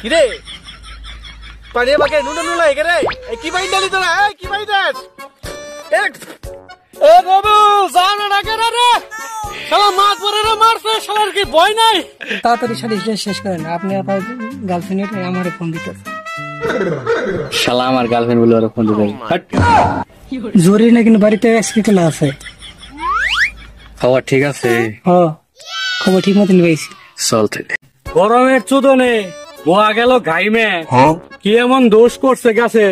কিরে পানি বাকে নুন নুন লাগে রে কি বাইন ডালি তোরা কি বাইন দাস এক এ বাবু জান না করে রে শালা মাছ পরে রে মারছে শালার কি ভয় নাই তাড়াতাড়ি সালিশ শেষ করেন আপনি আপনার গার্লফ্রেন্ড আমারে ফোন দিতে শালা আমার গার্লফ্রেন্ড বলে ওরা ফোন দিতে জরুরি না কিন্তু বাড়িতে এক্সকিউটিভ আছে খবর ঠিক আছে হ্যাঁ খবর ঠিক মতন পাইছি চলতে গরমের চোদনে গোয়া গেল ঘাইমে কি এমন দোষ করছে গাছে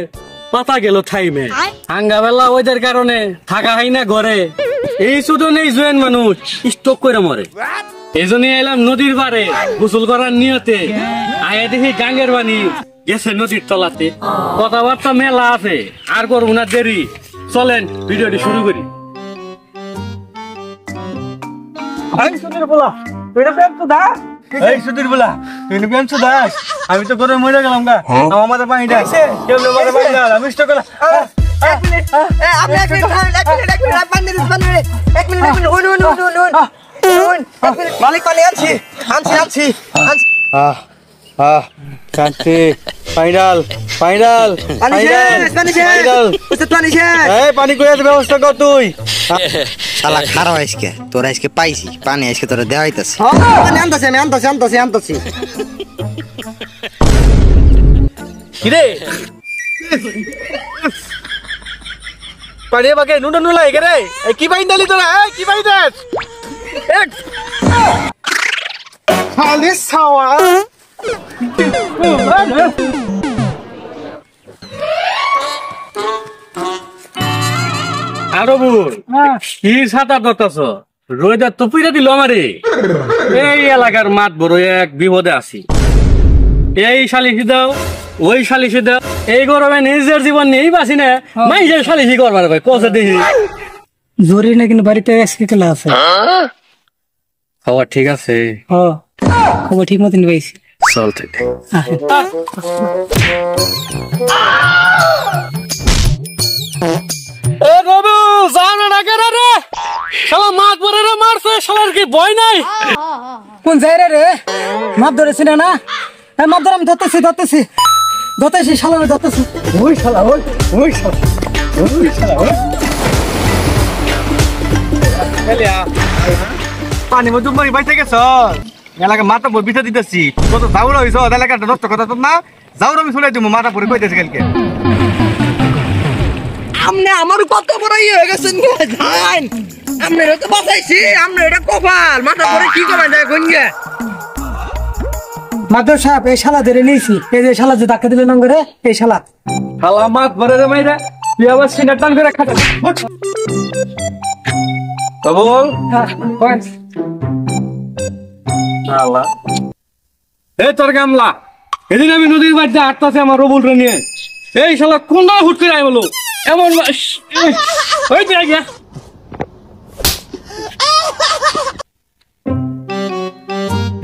পাতা গেল থাইমে হাঙ্গাবেলা ওইদের কারণে থাকা হয় না ঘরে এই চোদনে জোয়ান মানুষ স্ট্রোক করে মরে এই জন্য এলাম নদীর পারে গোসল করার নিয়তে আয়া দেখি গাঙ্গের বাণী গেছে নদীর তলাতে কথাবার্তা মেলা আছে আর করবো না দেরি চলেন ভিডিওটি শুরু করি আমি তো করে মরে গেলাম গা আমার মাথা পানি ডাকছে কেউ মাথা পানি ডাল আমি স্টক করলাম মালিক পানি আনছি আনছি আনছি কান্তি ফাইনাল ফাইনাল পানি করে ব্যবস্থা কর তুই শালা খারাপ আজকে তোরা আজকে পাইছি পানি আজকে তোরা দেওয়া হইতাছে পানি আনতাছি আমি আনতাছি কিরে পানি বাকে নুন নুন লাগে রে কি বাইন ডালি তোরা কি বাইন দাস এক খালি সাওয়া আরো বল কি ছাতা দতাছ রোদা তো পুইরা দিল আমারে এই এলাকার মাত বড় এক বিপদে আছি এই সালিশি দাও ওই সালিশি দাও এই গরমে নিজের জীবন নিয়েই বাঁচি না মাইজের সালিশি করবার ভাই কষে দেখি জরুরি না কিন্তু বাড়িতে এক্সকিউটিভ আছে খবর ঠিক আছে হ্যাঁ খবর ঠিক মতন পাইছি চলতে এ বাবু জান না করে রে শালা মাছ পরে রে মারছে শালার কি ভয় নাই কোন যাইরে রে মাপ ধরেছি না হ্যাঁ মাপ ধরে আমি ধরতেছি শালা ধরতেছি ওই শালা পানি মধ্যে মারি বাইতে গেছ এলাকা মাথা পর বিছা দিতেছি কত যাওরা হইছ এলাকাটা নষ্ট কথা তো না যাওরা আমি শুনে দিব মাথা পরে কইতেছি কালকে আমনে আমার কত বড় হয়ে গেছেন জান আমনে তো বাঁচাইছি আমনে এটা কপাল মাথা পরে কি করবেন গঞ্জে মাদর সাহেব এই শালা ধরে নিয়েছি এই যে শালা যে ধাক্কা দিলেন করে এই শালা মাছ ভরে রে মাইরা তুই আবার সিনার টান করে খাটা বল এ তোর গামলা এদিন আমি নদীর বাড়িতে আটতাছে আমার রবুলটা নিয়ে এই শালা কোন হুট করে আই বলো এমন ওই তো গিয়া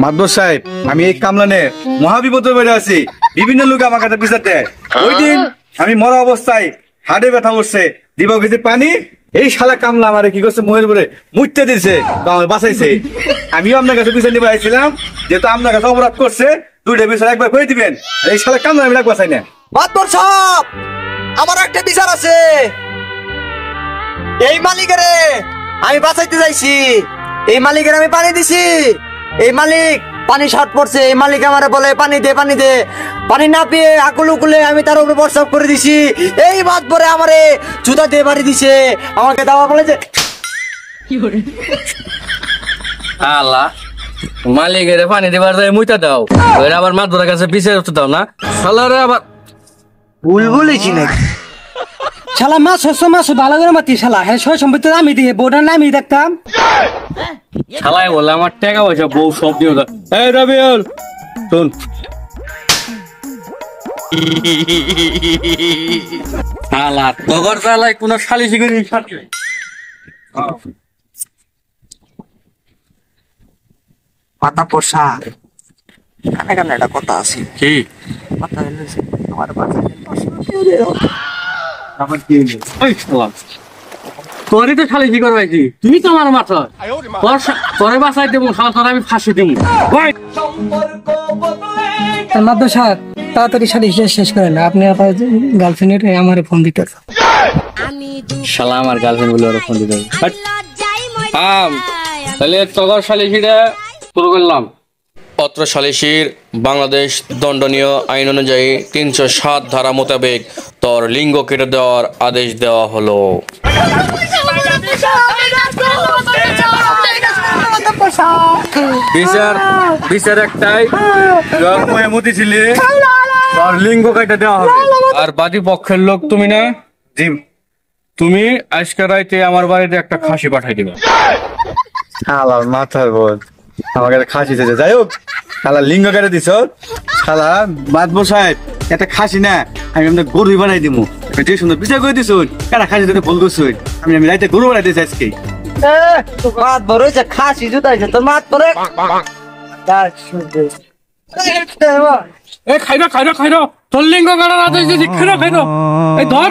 মাদবর সাহেব আমি এই কামলানে মহাবিপদের বেড়ে আছি বিভিন্ন লোক আমার কাছে পিছাতে ওই দিন আমি মরা অবস্থায় হাড়ে ব্যথা উঠছে দিব গেছে পানি এই শালা কামলা আমারে কি করছে মোহের পরে মুইতে দিছে আমার বাঁচাইছে আমিও আপনার কাছে পিছনে নিয়ে আইছিলাম যেহেতু আপনার কাছে অপরাধ করছে দুইটা বিষয় একবার করে দিবেন এই শালা কামলা আমি বাঁচাই না মাতবর সাহেব আমার একটা বিচার আছে এই মালিকের আমি বাঁচাইতে যাইছি এই মালিকের আমি পানি দিছি এই মালিক পানি শর্ট পড়ছে এই মালিক আমারে বলে পানি দে পানি না পেয়ে আকুল উকুলে আমি তার উপরে প্রস্তাব করে দিছি এই বাদ পরে আমারে জুতা দিয়ে বাড়ি দিছে আমাকে দাওয়া বলেছে আল্লাহ মালিকের পানি দেবার যায় মুইতা দাও আবার মাছ ধরার কাছে পিছিয়ে দাও না শালারে আবার বুলবুলিছি নাকি শালা মাছ ভালো করে মাতি শালা হ্যাঁ সয় সম্পত্তি আমি দিয়ে বোর্ডার নামি দেখতাম শালাই বলে আমার টাকা পয়সা বউ সব দিয়ে দাও এই রবিউল শুন শালা তগর শালাই কোন শালিশি করি পাতা পোষা কানে কানে একটা কথা আছে কি পাতা আমার বাচ্চা আমার কি তোরই তো খালি কি করবাইছি তুই তো আমার মাথা তোরে বাঁচাই দেবো শালা তোর আমি ফাঁসি দেবো মাদ্দ সাহেব তাড়াতাড়ি সালিশ শেষ করেন আপনি আপনার গার্লফ্রেন্ডের আমার ফোন দিতে শালা আমার গার্লফ্রেন্ড বলে ওরা ফোন দিতে হবে। হাট। তাহলে তগর সালিশিটা শুরু করলাম। পত্র সালিশির বাংলাদেশ দণ্ডনীয় আইন অনুযায়ী 307 ধারা মোতাবেক তোর লিঙ্গ কেটে দেওয়ার আদেশ দেওয়া হলো। বিচার একটাই মতি ছিলে তোর লিঙ্গ কেটে দেওয়া হবে। আর বাদী পক্ষের লোক তুমি না জি তুমি আজকে রাইতে আমার বাড়িতে একটা খাসি পাঠাই দিবে। শালার মাথার বোধ আমার কাছে খাসি চেয়েছে যাই হোক শালা লিঙ্গ কেটে দিছ শালা বাদ বসায় একটা খাসি না আমি আপনার গরুই বানাই দিমু যে সুন্দর বিচার করে দিছ একটা খাসি দিতে ভুল করছো আমি রাইতে গরু বানাই দিয়েছি আজকে মাত বড় হয়েছে খাসি জুতাইছে তোর মাত পরে খাইরো তোর লিঙ্গ কাটার আদেশ দিচ্ছি খাইরো এই ধর